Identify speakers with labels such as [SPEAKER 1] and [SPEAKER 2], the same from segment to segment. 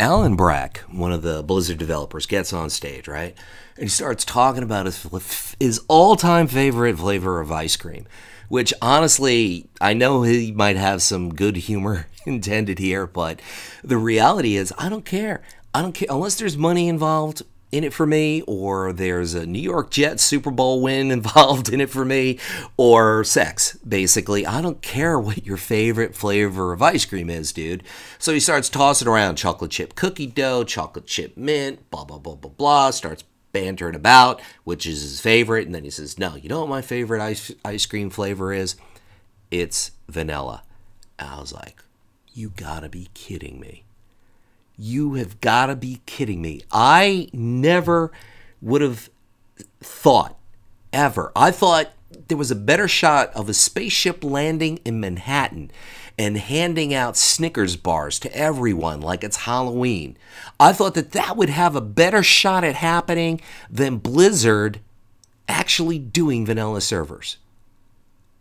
[SPEAKER 1] Alan Brack, one of the Blizzard developers, gets on stage, right? And he starts talking about his all-time favorite flavor of ice cream, which honestly, I know he might have some good humor intended here, but the reality is I don't care. I don't care unless there's money involved in it for me, or there's a New York Jets Super Bowl win involved in it for me, or sex, basically. I don't care what your favorite flavor of ice cream is, dude. So he starts tossing around chocolate chip cookie dough, chocolate chip mint, blah, blah, blah, blah, blah, starts bantering about which is his favorite, and then he says, no, you know what my favorite ice cream flavor is? It's vanilla. And I was like, you gotta be kidding me. You have got to be kidding me. I never would have thought, ever. I thought there was a better shot of a spaceship landing in Manhattan and handing out Snickers bars to everyone like it's Halloween. I thought that that would have a better shot at happening than Blizzard actually doing vanilla servers.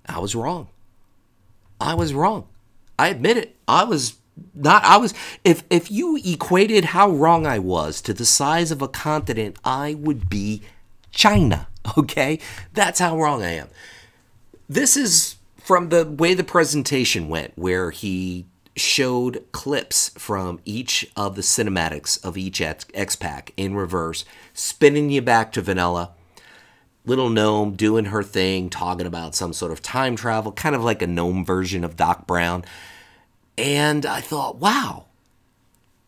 [SPEAKER 1] I was wrong. I was wrong. I admit it. If you equated how wrong I was to the size of a continent, I would be China, okay? That's how wrong I am. This is from the way the presentation went, where he showed clips from each of the cinematics of each X-Pack in reverse, spinning you back to vanilla. Little gnome doing her thing, talking about some sort of time travel, kind of like a gnome version of Doc Brown. And I thought, wow,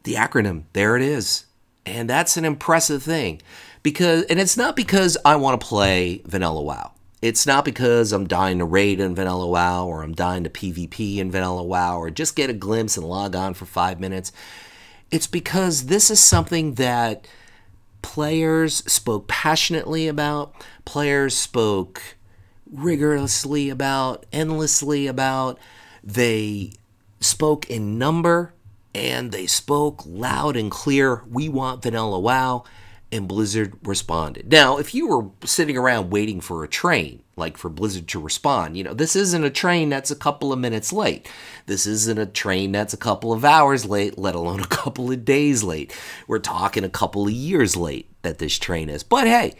[SPEAKER 1] the acronym, there it is. And that's an impressive thing. And it's not because I want to play Vanilla WoW. It's not because I'm dying to raid in Vanilla WoW, or I'm dying to PvP in Vanilla WoW, or just get a glimpse and log on for 5 minutes. It's because this is something that players spoke passionately about, players spoke rigorously about, endlessly about. They spoke in number, and they spoke loud and clear, we want Vanilla WoW, and Blizzard responded. Now, if you were sitting around waiting for a train, like for Blizzard to respond, you know, this isn't a train that's a couple of minutes late. This isn't a train that's a couple of hours late, let alone a couple of days late. We're talking a couple of years late that this train is. But hey,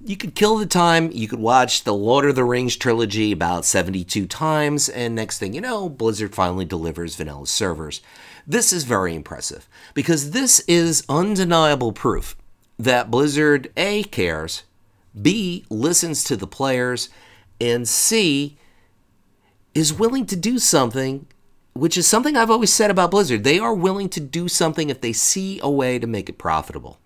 [SPEAKER 1] you could kill the time. You could watch the Lord of the Rings trilogy about 72 times, and next thing you know, Blizzard finally delivers vanilla servers. This is very impressive, because this is undeniable proof that Blizzard, A, cares, B, listens to the players, and C, is willing to do something, which is something I've always said about Blizzard. They are willing to do something if they see a way to make it profitable.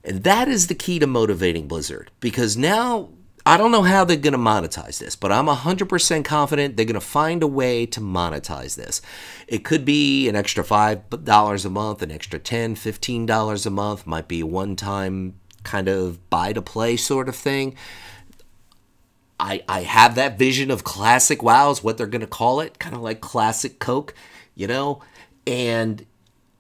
[SPEAKER 1] And that is the key to motivating Blizzard, because now I don't know how they're going to monetize this, but I'm 100% confident they're going to find a way to monetize this. It could be an extra $5 a month, an extra $10, $15 a month, might be a one-time kind of buy-to-play sort of thing. I have that vision of classic WoW is what they're going to call it, kind of like classic Coke, you know, and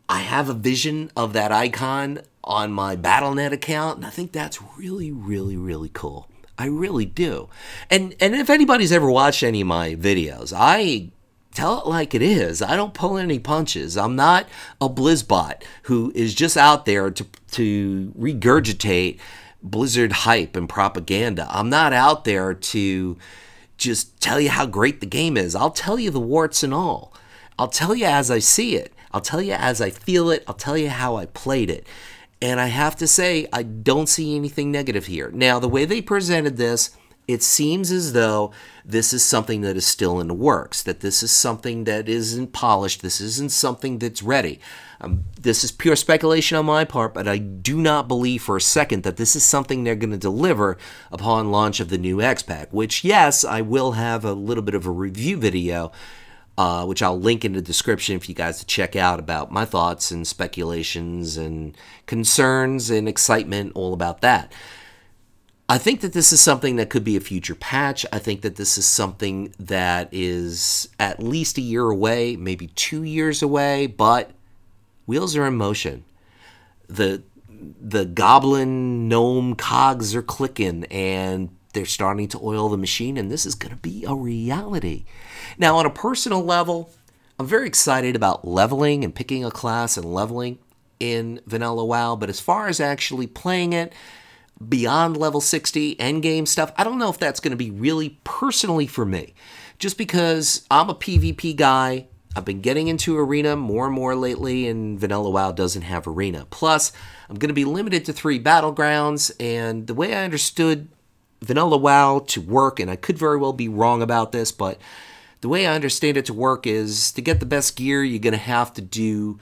[SPEAKER 1] I have a vision of that icon on my BattleNet account, and I think that's really, really, really cool. I really do. And if anybody's ever watched any of my videos, I tell it like it is. I don't pull any punches. I'm not a Blizzbot who is just out there to regurgitate Blizzard hype and propaganda. I'm not out there to just tell you how great the game is. I'll tell you the warts and all. I'll tell you as I see it. I'll tell you as I feel it. I'll tell you how I played it. And I have to say, I don't see anything negative here. Now, the way they presented this, it seems as though this is something that is still in the works, that this is something that isn't polished, this isn't something that's ready. This is pure speculation on my part, but I do not believe for a second that this is something they're going to deliver upon launch of the new X-Pack, which, yes, I will have a little bit of a review video, which I'll link in the description for you guys to check out, about my thoughts and speculations and concerns and excitement, all about that. I think that this is something that could be a future patch. I think that this is something that is at least a year away, maybe 2 years away, but wheels are in motion. The goblin gnome cogs are clicking, and they're starting to oil the machine, and this is going to be a reality. Now, on a personal level, I'm very excited about leveling and picking a class and leveling. in Vanilla WoW, but as far as actually playing it beyond level 60 endgame stuff, I don't know if that's going to be really personally for me. Just because I'm a PvP guy, I've been getting into Arena more and more lately, and Vanilla WoW doesn't have Arena. Plus, I'm going to be limited to 3 battlegrounds, and the way I understood Vanilla WoW to work, and I could very well be wrong about this, but the way I understand it to work is to get the best gear, you're going to have to do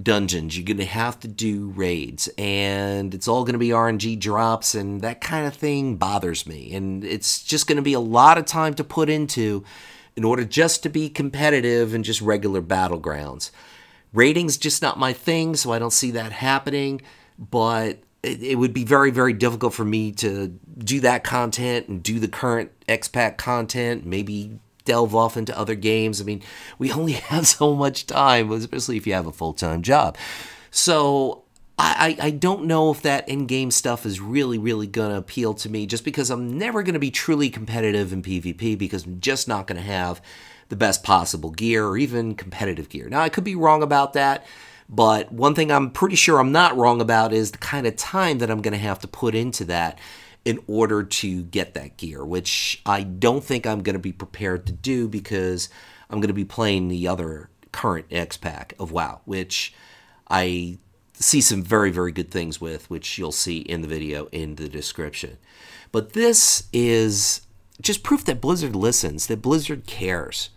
[SPEAKER 1] dungeons, you're going to have to do raids, and it's all going to be RNG drops, and that kind of thing bothers me. And it's just going to be a lot of time to put into in order just to be competitive in just regular battlegrounds. Raiding's just not my thing, so I don't see that happening, but it would be very, very difficult for me to do that content and do the current X-Pack content, maybe delve off into other games. I mean, we only have so much time, especially if you have a full-time job. So I don't know if that in-game stuff is really, really going to appeal to me, just because I'm never going to be truly competitive in PvP, because I'm just not going to have the best possible gear or even competitive gear. Now, I could be wrong about that, but one thing I'm pretty sure I'm not wrong about is the kind of time that I'm going to have to put into that in order to get that gear, which I don't think I'm going to be prepared to do, because I'm going to be playing the other current X-Pack of WoW, which I see some very, very good things with, which you'll see in the video in the description. But this is just proof that Blizzard listens, that Blizzard cares.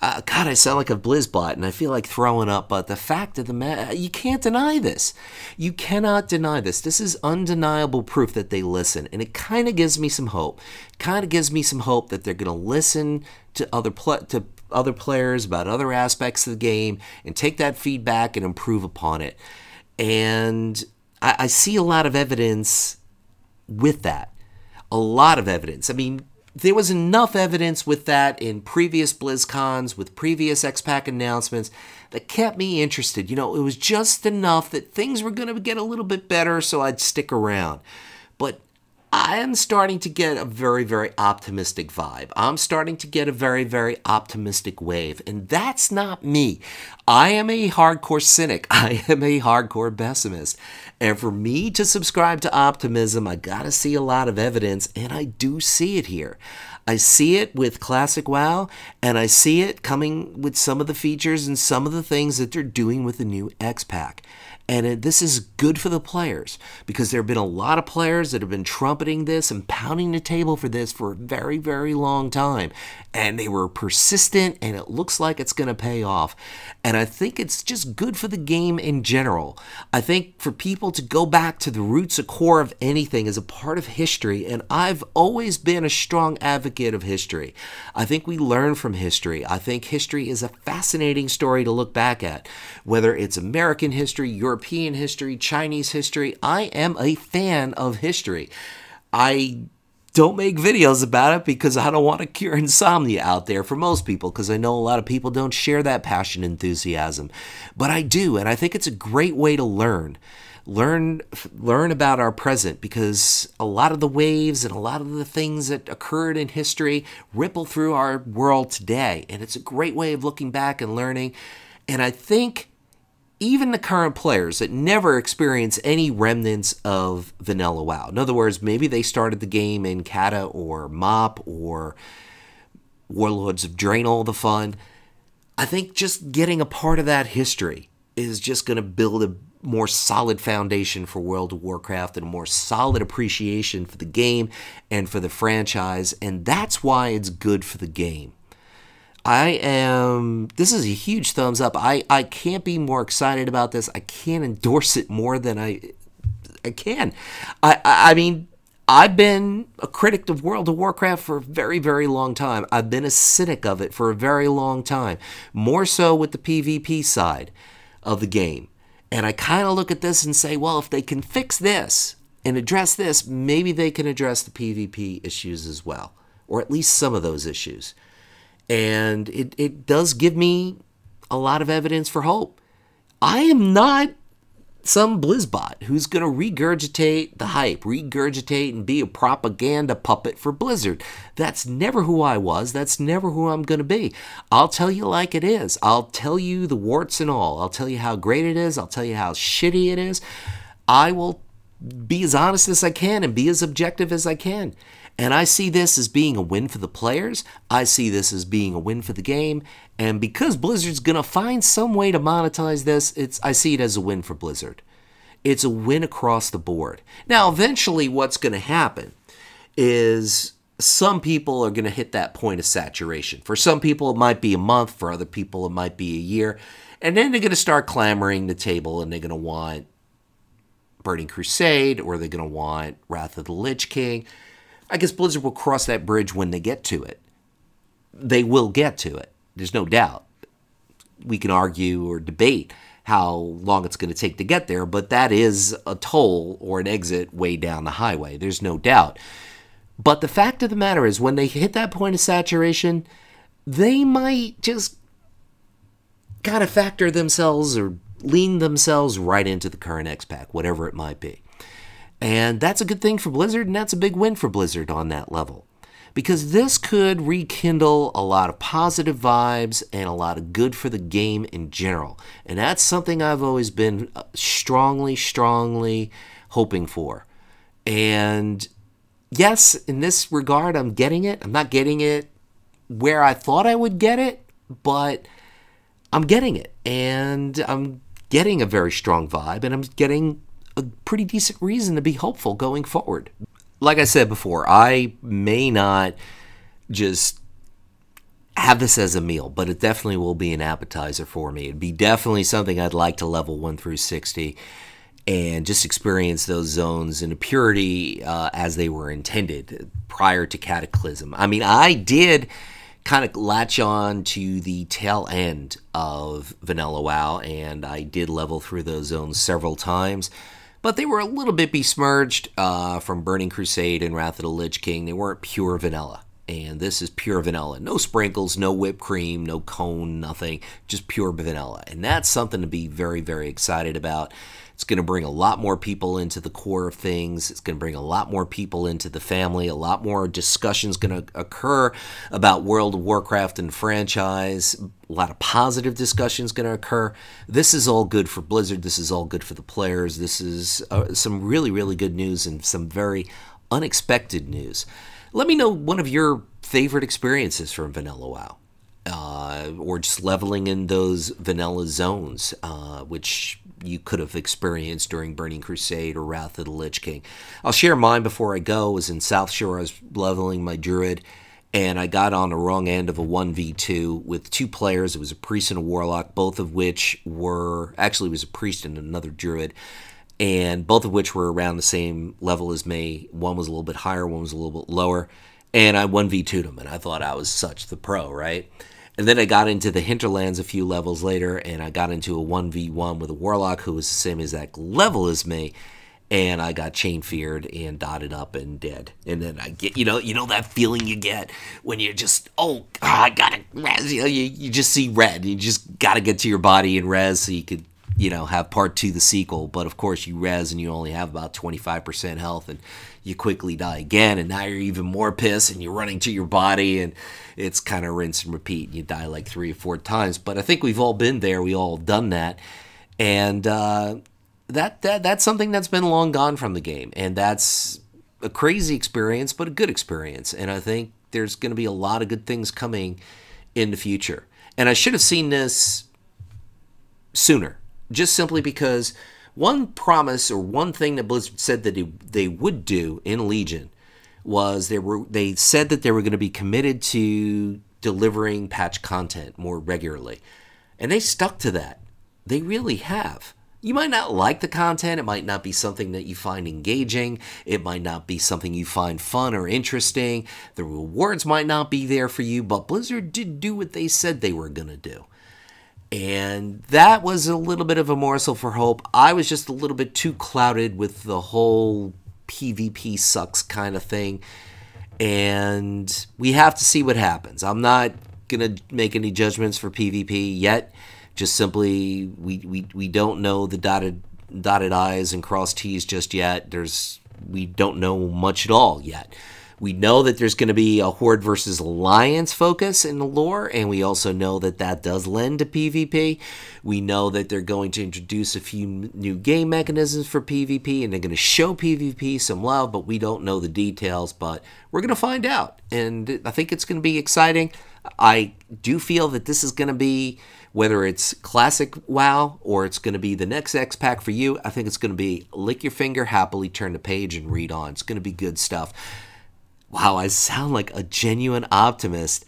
[SPEAKER 1] God, I sound like a BlizzBot, and I feel like throwing up, but the fact of the matter, you can't deny this. You cannot deny this. This is undeniable proof that they listen, and it kind of gives me some hope. It kind of gives me some hope that they're going to listen to other players about other aspects of the game and take that feedback and improve upon it. And I see a lot of evidence with that. A lot of evidence. I mean, there was enough evidence with that in previous BlizzCons, with previous X-Pack announcements, that kept me interested. You know, it was just enough that things were going to get a little bit better, so I'd stick around. But I am starting to get a very, very optimistic vibe. I'm starting to get a very, very optimistic wave. And that's not me. I am a hardcore cynic. I am a hardcore pessimist. And for me to subscribe to optimism, I gotta see a lot of evidence, and I do see it here. I see it with Classic WoW, and I see it coming with some of the features and some of the things that they're doing with the new X-Pack. And this is good for the players, because there have been a lot of players that have been trumpeting this and pounding the table for this for a very, very long time. And they were persistent, and it looks like it's going to pay off. And I think it's just good for the game in general. I think for people to go back to the roots or core of anything is a part of history, and I've always been a strong advocate of history. I think we learn from history. I think history is a fascinating story to look back at, whether it's American history, European history, Chinese history. I am a fan of history. I don't make videos about it because I don't want to cure insomnia out there for most people, because I know a lot of people don't share that passion and enthusiasm. But I do, and I think it's a great way to learn. Learn about our present, because a lot of the waves and a lot of the things that occurred in history ripple through our world today. And it's a great way of looking back and learning. And I think even the current players that never experience any remnants of Vanilla WoW, in other words, maybe they started the game in Kata or MoP or Warlords of Draenor the Fun, I think just getting a part of that history is just going to build a more solid foundation for World of Warcraft and a more solid appreciation for the game and for the franchise, and that's why it's good for the game. This is a huge thumbs up. I can't be more excited about this. I can't endorse it more than I can. I mean, I've been a critic of World of Warcraft for a very, very long time. I've been a cynic of it for a very long time, more so with the PvP side of the game. And I kind of look at this and say, well, if they can fix this and address this, maybe they can address the PvP issues as well, or at least some of those issues. And it does give me a lot of evidence for hope. I am not some Blizzbot who's going to regurgitate the hype, regurgitate and be a propaganda puppet for Blizzard. That's never who I was. That's never who I'm going to be. I'll tell you like it is. I'll tell you the warts and all. I'll tell you how great it is. I'll tell you how shitty it is. I will be as honest as I can and be as objective as I can. And I see this as being a win for the players. I see this as being a win for the game. And because Blizzard's going to find some way to monetize this, I see it as a win for Blizzard. It's a win across the board. Now, eventually what's going to happen is some people are going to hit that point of saturation. For some people, it might be a month. For other people, it might be a year. And then they're going to start clamoring the table, and they're going to want Burning Crusade, or they're going to want Wrath of the Lich King. I guess Blizzard will cross that bridge when they get to it. They will get to it. There's no doubt. We can argue or debate how long it's going to take to get there, but that is a toll or an exit way down the highway. There's no doubt. But the fact of the matter is, when they hit that point of saturation, they might just kind of factor themselves or lean themselves right into the current X-Pack, whatever it might be. And that's a good thing for Blizzard, and that's a big win for Blizzard on that level. Because this could rekindle a lot of positive vibes and a lot of good for the game in general. And that's something I've always been strongly hoping for. And yes, in this regard, I'm getting it. I'm not getting it where I thought I would get it, but I'm getting it. And I'm getting a very strong vibe, and I'm getting a pretty decent reason to be hopeful going forward. Like I said before, I may not just have this as a meal, but it definitely will be an appetizer for me. It'd be definitely something I'd like to level 1 through 60 and just experience those zones in a purity as they were intended prior to Cataclysm. I mean, I did kind of latch on to the tail end of Vanilla WoW, and I did level through those zones several times. But they were a little bit besmirched from Burning Crusade and Wrath of the Lich King. They weren't pure vanilla. And this is pure vanilla. No sprinkles, no whipped cream, no cone, nothing. Just pure vanilla. And that's something to be very, very excited about. It's going to bring a lot more people into the core of things. It's going to bring a lot more people into the family. A lot more discussions going to occur about World of Warcraft and franchise. A lot of positive discussions going to occur. This is all good for Blizzard. This is all good for the players. This is some really, really good news and some very unexpected news. Let me know one of your favorite experiences from Vanilla WoW. Or just leveling in those vanilla zones, which you could have experienced during Burning Crusade or Wrath of the Lich King. I'll share mine before I go. I was in South Shore. I was leveling my druid, and I got on the wrong end of a 1v2 with two players. It was a priest and a warlock, both of which were... Actually, it was a priest and another druid, and both of which were around the same level as me. One was a little bit higher, one was a little bit lower, and I 1v2'd them, and I thought I was such the pro, right? And then I got into the hinterlands a few levels later, and I got into a 1v1 with a warlock who was the same exact level as me, and I got chain feared and dotted up and dead. And then I get, you know that feeling you get when you're just, I gotta res. You just see red. You just gotta get to your body and res so you could, have part 2 the sequel. But of course you res and you only have about 25% health, and you quickly die again, and now you're even more pissed, and you're running to your body, and it's kind of rinse and repeat, and you die like 3 or 4 times. But I think we've all been there. We all done that, and that's something that's been long gone from the game, and that's a crazy experience, but a good experience. And I think there's going to be a lot of good things coming in the future. And I should have seen this sooner, just simply because one promise or one thing that Blizzard said that they would do in Legion was they said that they were going to be committed to delivering patch content more regularly. And they stuck to that. They really have. You might not like the content. It might not be something that you find engaging. It might not be something you find fun or interesting. The rewards might not be there for you, but Blizzard did do what they said they were going to do. And that was a little bit of a morsel for hope. I was just a little bit too clouded with the whole PvP sucks kind of thing. And we have to see what happens. I'm not going to make any judgments for PvP yet. Just simply, we don't know the dotted dotted I's and crossed T's just yet. We don't know much at all yet. We know that there's going to be a Horde versus Alliance focus in the lore, and we also know that that does lend to PvP. We know that they're going to introduce a few new game mechanisms for PvP, and they're going to show PvP some love, but we don't know the details, but we're going to find out, and I think it's going to be exciting. I do feel that this is going to be, whether it's classic WoW or it's going to be the next X-Pack for you, I think it's going to be lick your finger, happily turn the page, and read on. It's going to be good stuff. Wow, I sound like a genuine optimist.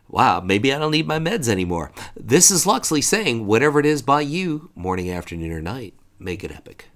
[SPEAKER 1] Wow, maybe I don't need my meds anymore. This is Luxley saying, whatever it is by you, morning, afternoon, or night, make it epic.